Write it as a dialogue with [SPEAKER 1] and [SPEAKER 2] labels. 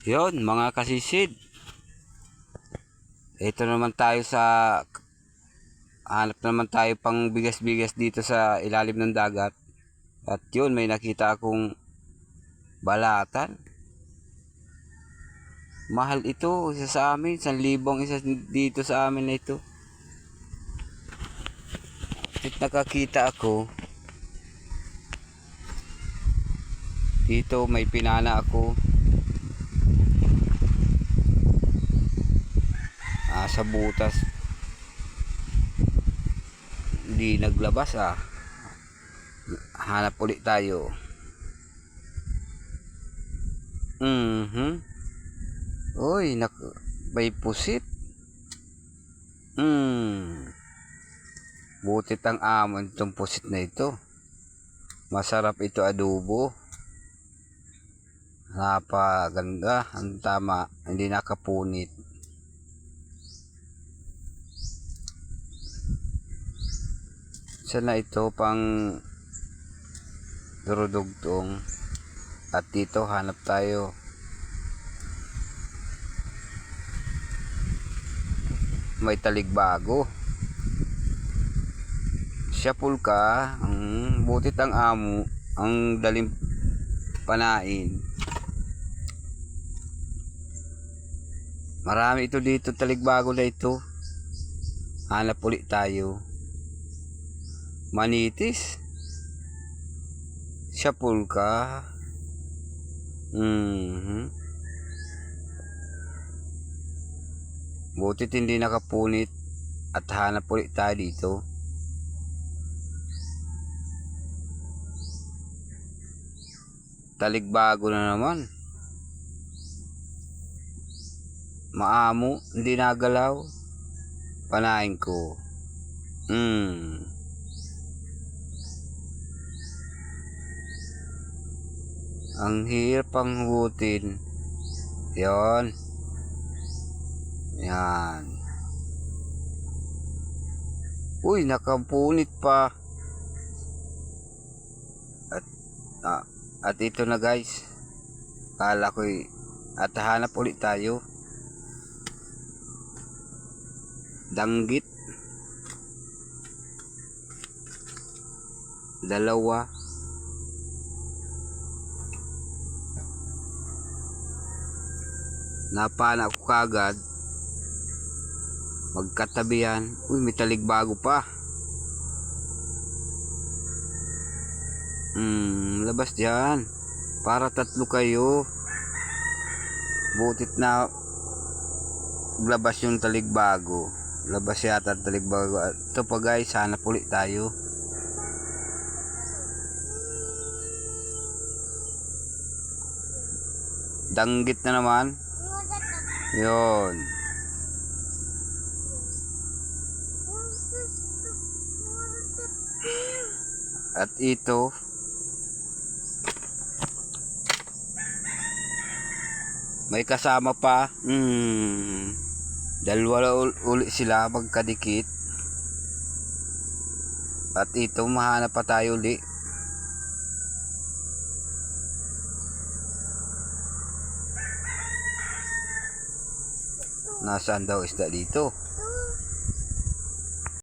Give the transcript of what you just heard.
[SPEAKER 1] Yun, mga kasisid. Ito naman tayo sa hanap naman tayo pang bigas-bigas dito sa ilalim ng dagat. At yun, may nakita akong balatan. Mahal ito, isa sa amin, 1,000 isa dito sa amin na ito. At nakakita ako, dito may pinana ako. Sa butas. Hindi naglabas Hanap ulit tayo. Uy, may pusit. Butit ang amon itong pusit na ito. Masarap ito adobo. Napaganda. Ang tama. Hindi nakapunit. Sana ito pang durudugtong. At dito hanap tayo. May taligbago. Siyapul ka. Butit ang amo. Ang dalim panain. Marami ito dito, taligbago na ito. Hanap ulit tayo. Manitis. Siyapul ka. Butit hindi nakapunit. At hanap ulit tayo dito. Taligbago na naman. Maamo, hindi nagalaw. Panain ko. Ang hirap pang hugutin. Yon. Yan. Uy, nakapunit pa. At ito na guys. Kala ko'y at hanap ulit tayo. Danggit. Dalawa. Napana ko kagad. Magkatabihan. Uy, may taligbago pa. Labas dyan. Para 3 kayo. Butit na labas yung taligbago. Labas yata ang taligbago. Ito pa guys, hanap ulit tayo. Danggit na naman. Yon. At ito, may kasama pa. Dalawa ulit sila magkadikit. At ito, mahanap pa tayo ulit. Nasaan daw isda dito?